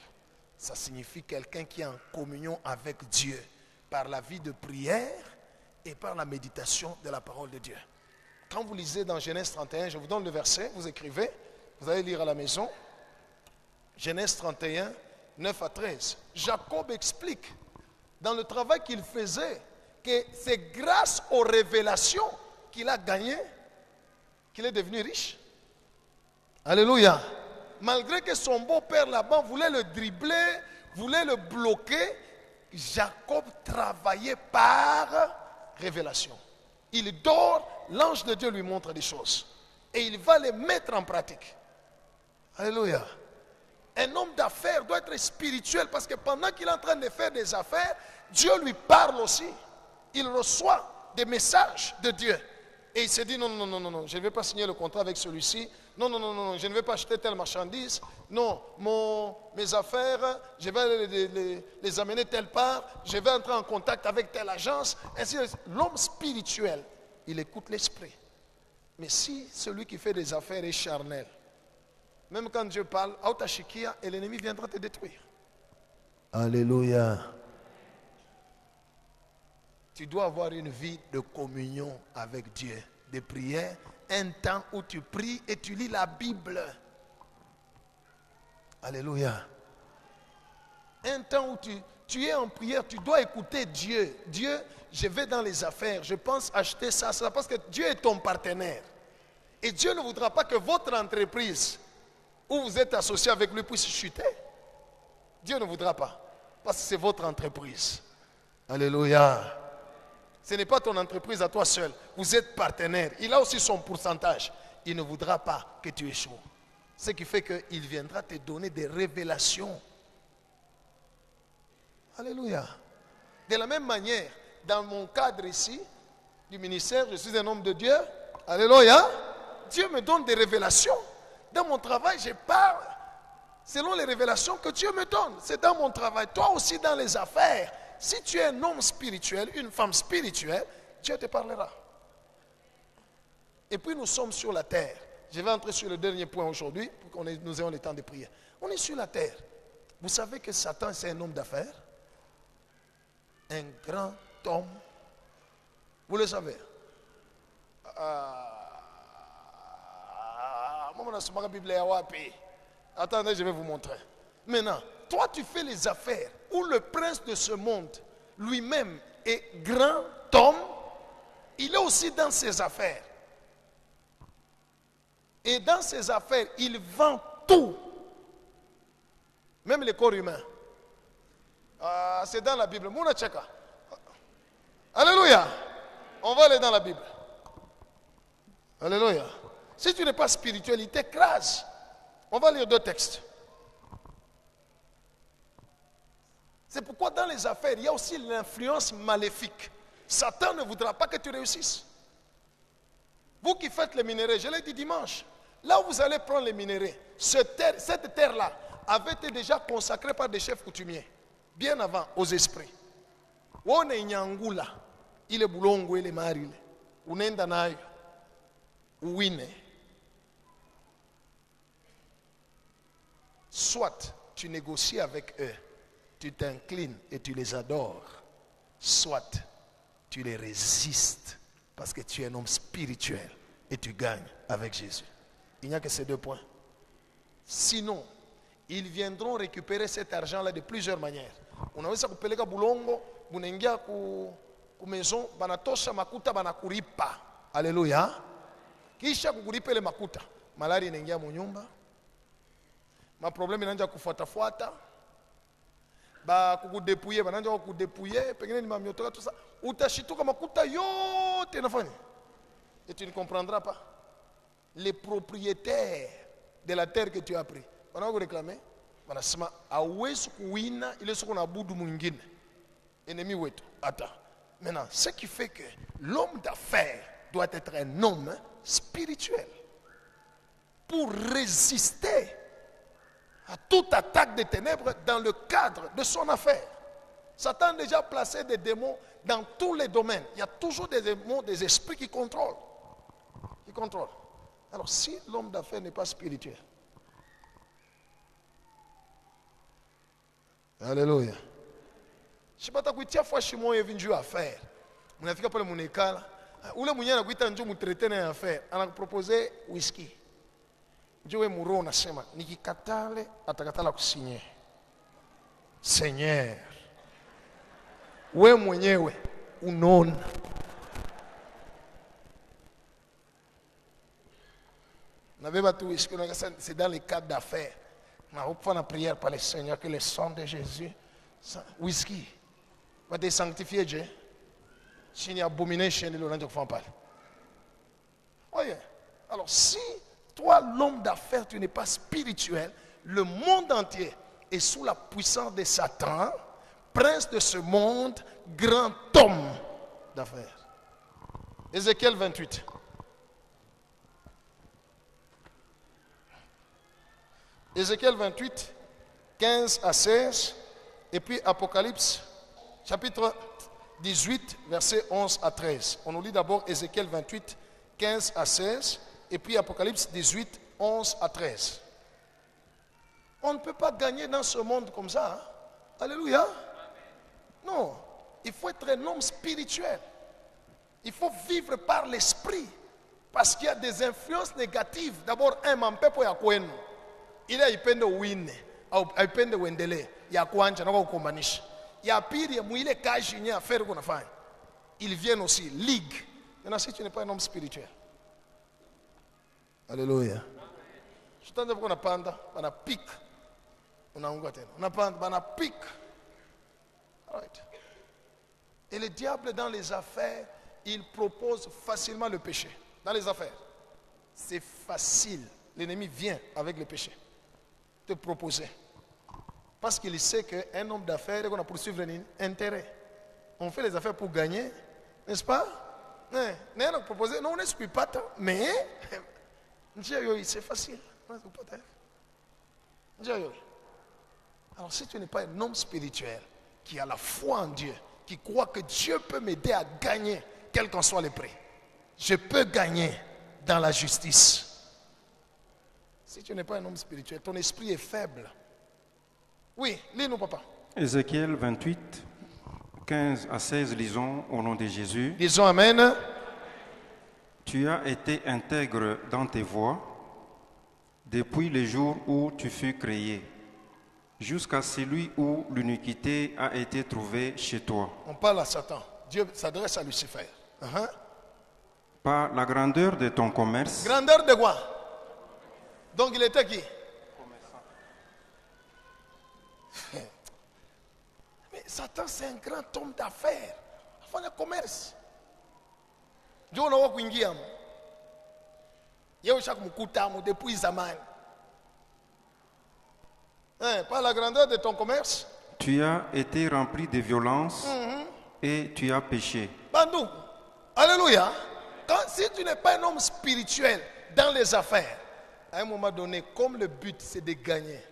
Ça signifie quelqu'un qui est en communion avec Dieu par la vie de prière et par la méditation de la parole de Dieu. Quand vous lisez dans Genèse 31, je vous donne le verset, vous écrivez, vous allez lire à la maison. Genèse 31, 9 à 13. Jacob explique dans le travail qu'il faisait que c'est grâce aux révélations qu'il a gagné qu'il est devenu riche. Alléluia. Malgré que son beau-père là-bas voulait le dribbler, voulait le bloquer, Jacob travaillait par révélation. Il dort, l'ange de Dieu lui montre des choses. Et il va les mettre en pratique. Alléluia. Un homme d'affaires doit être spirituel parce que pendant qu'il est en train de faire des affaires, Dieu lui parle aussi. Il reçoit des messages de Dieu. Et il se dit, non, je ne vais pas signer le contrat avec celui-ci. Non, je ne vais pas acheter telle marchandise. Non, mes affaires, je vais les amener telle part. Je vais entrer en contact avec telle agence. Ainsi, l'homme spirituel, il écoute l'esprit. Mais si celui qui fait des affaires est charnel, même quand Dieu parle, et l'ennemi viendra te détruire. Alléluia. Tu dois avoir une vie de communion avec Dieu, de prière, un temps où tu pries et tu lis la Bible. Alléluia. Un temps où tu es en prière, tu dois écouter Dieu. Dieu, je vais dans les affaires, je pense acheter ça, parce que Dieu est ton partenaire. Et Dieu ne voudra pas que votre entreprise, où vous êtes associé avec lui, puisse chuter. Dieu ne voudra pas, parce que c'est votre entreprise. Alléluia. Ce n'est pas ton entreprise à toi seul. Vous êtes partenaire. Il a aussi son pourcentage. Il ne voudra pas que tu échoues. Ce qui fait qu'il viendra te donner des révélations. Alléluia. De la même manière, dans mon cadre ici, du ministère, je suis un homme de Dieu. Alléluia. Dieu me donne des révélations. Dans mon travail, je parle selon les révélations que Dieu me donne. C'est dans mon travail. Toi aussi dans les affaires. Si tu es un homme spirituel, une femme spirituelle, Dieu te parlera. Et puis nous sommes sur la terre. Je vais entrer sur le dernier point aujourd'hui pour que nous ayons le temps de prier. On est sur la terre. Vous savez que Satan, c'est un homme d'affaires. Un grand homme. Vous le savez. Attendez, je vais vous montrer. Maintenant, toi tu fais les affaires où le prince de ce monde lui-même est grand homme, il est aussi dans ses affaires. Et dans ses affaires, il vend tout. Même le corps humain. C'est dans la Bible. Mouna Tcheka. Alléluia. On va aller dans la Bible. Alléluia. Si tu n'es pas spirituel, il t'écrase. On va lire 2 textes. C'est pourquoi dans les affaires, il y a aussi l'influence maléfique. Satan ne voudra pas que tu réussisses. Vous qui faites les minéraux, je l'ai dit dimanche, là où vous allez prendre les minéraux, cette terre-là avait été déjà consacrée par des chefs coutumiers, bien avant, aux esprits. On est Nyangula, il est Boulongo, il est Marile, on est Ndanayo, Ouine. Soit tu négocies avec eux, tu t'inclines et tu les adores, soit tu les résistes parce que tu es un homme spirituel et tu gagnes avec Jésus. Il n'y a que ces 2 points. Sinon, ils viendront récupérer cet argent-là de plusieurs manières. Unaweza kupeleka bulongo, unaingia ku maison, banatosha makuta banakuripa. Alléluia. Kisha kukuripa ile makuta, malaria inaingia mu nyumba. Maproblème inaanza kufuatafuata. Ba kukudepouiller, bananja kukudepouiller, pengine ni mamiotoka tout ça. Utashituka makuta yote nafanya. Et tu ne comprendras pas. Les propriétaires de la terre que tu as pris, banako réclamer, banasema hawezi kuwina ile soko na budu mwingine. Ennemi wetu. Attends. Maintenant, ce qui fait que l'homme d'affaires doit être un homme spirituel pour résister à toute attaque des ténèbres dans le cadre de son affaire. Satan a déjà placé des démons dans tous les domaines. Il y a toujours des démons, des esprits qui contrôlent. Alors si l'homme d'affaires n'est pas spirituel, alléluia. Je ne sais pas si fois chez moi, il y a une affaire. Je ne sais pas si monekala. Ule mwenye anakuita njoo mtraiter na affaire, anakuproposer whisky. Njoo muro unasema nikikatale atakatala kusinye. Seigneur. Wewe mwenyewe unaona. N'avez tout whisky, c'est dans les cadres d'affaires. On a fait une prière par le Seigneur que le sang de Jésus, whisky. Va te sanctifier Dieu. Si ni abomination le langue de parler. Voyez. Alors si toi l'homme d'affaires tu n'es pas spirituel, le monde entier est sous la puissance de Satan, prince de ce monde, grand homme d'affaires. Ézéchiel 28. Ézéchiel 28, 15 à 16, et puis Apocalypse, chapitre 18, versets 11 à 13. On nous lit d'abord Ézéchiel 28, 15 à 16, et puis Apocalypse 18, 11 à 13. On ne peut pas gagner dans ce monde comme ça. Hein? Alléluia. Non, il faut être un homme spirituel. Il faut vivre par l'esprit. Parce qu'il y a des influences négatives. D'abord, un mampepo ya kwenu. Il a ipende wine. Au ipende wendele. Ya kwanja na kukombanisha. Ya pili ya mwile kaji nye affaire qu'on a fait. Ils viennent aussi ligue. Maintenant si tu n'es pas un homme spirituel. Alléluia. Je t'en dis qu'on a panda, on a pique. On a ungate. On a panda, on a pique. Right. Et le diable dans les affaires, il propose facilement le péché. Dans les affaires, c'est facile. L'ennemi vient avec le péché. Te proposer. Parce qu'il sait qu'un homme d'affaires, on a poursuivre un intérêt. On fait les affaires pour gagner, n'est-ce pas? Non, proposer, non, on n'explique pas tant, mais c'est facile. Alors si tu n'es pas un homme spirituel, qui a la foi en Dieu, qui croit que Dieu peut m'aider à gagner, quel qu'en soit le prix. Je peux gagner dans la justice. Si tu n'es pas un homme spirituel, ton esprit est faible. Oui, lis-nous, papa. Ézéchiel 28, 15 à 16, lisons au nom de Jésus. Disons Amen. Tu as été intègre dans tes voies depuis le jour où tu fus créé, jusqu'à celui où l'iniquité a été trouvée chez toi. On parle à Satan. Dieu s'adresse à Lucifer. Par la grandeur de ton commerce. Grandeur de quoi? Donc il était qui? Mais Satan c'est un grand homme d'affaires. Il fait un commerce. Dieu n'a pas kuingia. Yeye shakumkuta depuis zamani. Par la grandeur de ton commerce. Tu as été rempli de violence et tu as péché. Bandou, alléluia. Si tu n'es pas un homme spirituel dans les affaires, à un moment donné, comme le but c'est de gagner,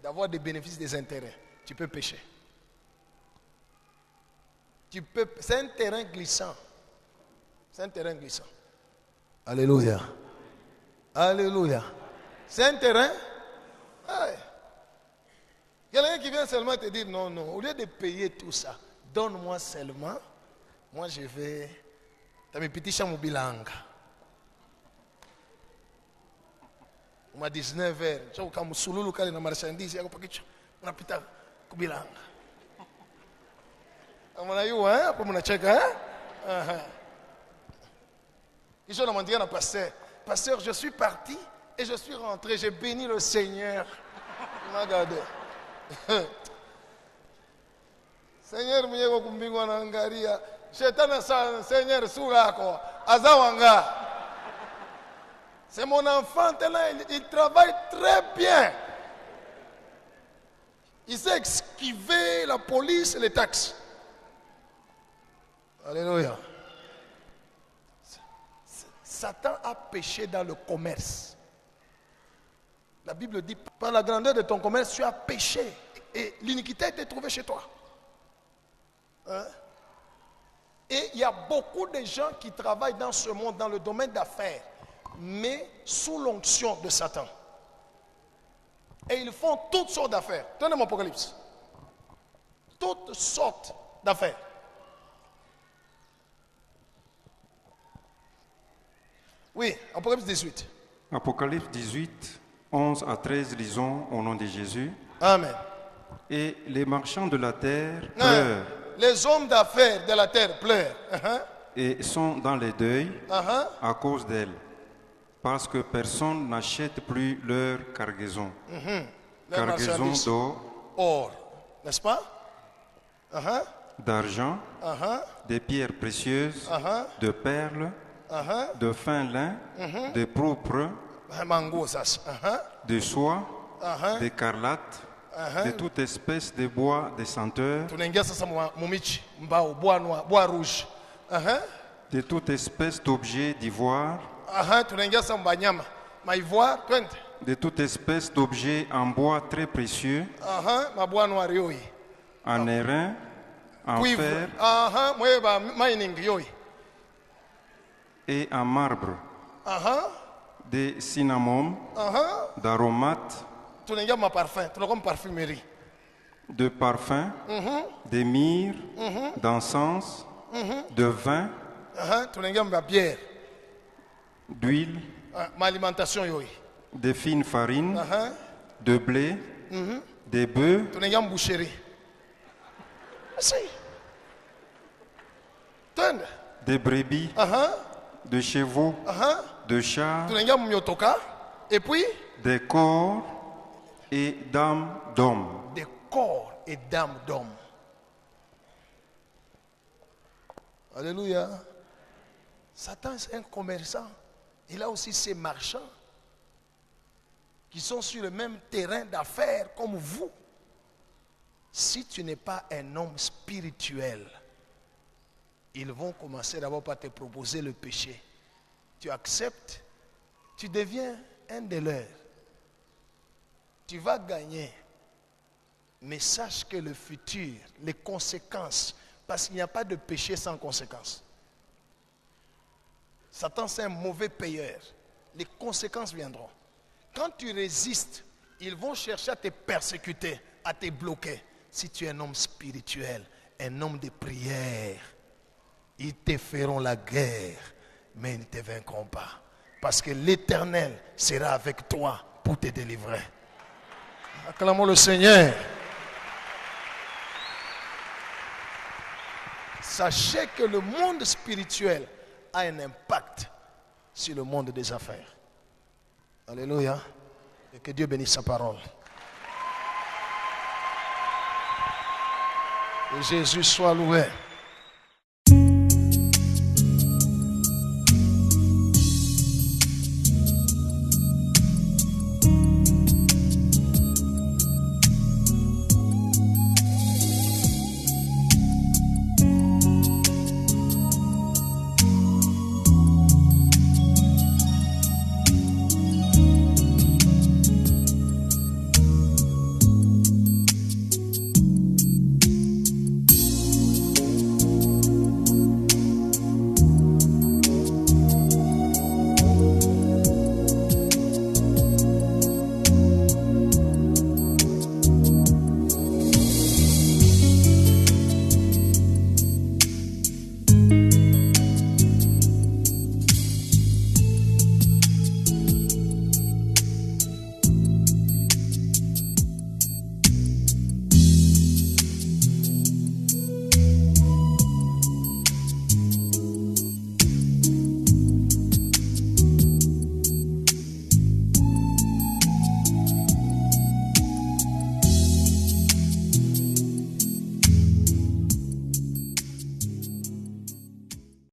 d'avoir des bénéfices, des intérêts, tu peux pécher. C'est un terrain glissant. C'est un terrain glissant. Alléluia. Alléluia. C'est un terrain. Ouais. Quelqu'un qui vient seulement te dire non, non, au lieu de payer tout ça, donne-moi seulement, moi je vais. T'as mes petits chats mobilanga. On m'a 19h. Je suis comme Sululu quand il y a marchandise, on a pita kubilanga. On a eu, hein, pour mon check, hein? Ils ont demandé à pasteur, pasteur, je suis parti et je suis rentré, j'ai béni le Seigneur. Il m'a regardé. Seigneur, mwenyewe kumbingwa na angalia. Shetani sana, Seigneur, surako, azawanga. C'est mon enfant, il travaille très bien. Il sait esquiver la police et les taxes. Alléluia. Satan a péché dans le commerce. La Bible dit, par la grandeur de ton commerce, tu as péché. Et l'iniquité a été trouvée chez toi. Hein? Et il y a beaucoup de gens qui travaillent dans ce monde, dans le domaine d'affaires, mais sous l'onction de Satan. Et ils font toutes sortes d'affaires. Tenez mon Apocalypse. Toutes sortes d'affaires. Oui, Apocalypse 18. Apocalypse 18, 11 à 13, lisons au nom de Jésus. Amen. Et les marchands de la terre pleurent. Les hommes d'affaires de la terre pleurent. Et sont dans le deuil à cause d'elle. Parce que personne n'achète plus leur cargaison. Cargaison d'or. Or, n'est-ce pas? d'argent, des pierres précieuses, de perles, de fin lin, de pourpre, de soie, d'écarlate, de toute espèce de bois de senteur, de toute espèce d'objet d'ivoire, de toute espèce d'objet en bois très précieux, en airain, en fer et en marbre, des cinnamons, d'aromates, de parfums, de myrrhe, d'encens, de vin, d'huile, de fine farine, de blé, de bœufs, de brebis, de chevaux, de chars, et puis des corps et d'âmes d'hommes. Des corps et d'âmes d'hommes. Alléluia. Satan, c'est un commerçant. Il a aussi ses marchands qui sont sur le même terrain d'affaires comme vous. Si tu n'es pas un homme spirituel, ils vont commencer d'abord par te proposer le péché. Tu acceptes, tu deviens un de leurs. Tu vas gagner. Mais sache que le futur, les conséquences, parce qu'il n'y a pas de péché sans conséquences. Satan, c'est un mauvais payeur. Les conséquences viendront. Quand tu résistes, ils vont chercher à te persécuter, à te bloquer. Si tu es un homme spirituel, un homme de prière, ils te feront la guerre, mais ils ne te vaincront pas. Parce que l'Éternel sera avec toi pour te délivrer. Acclamons le Seigneur. Sachez que le monde spirituel a un impact sur le monde des affaires. Alléluia. Et que Dieu bénisse sa parole. Que Jésus soit loué.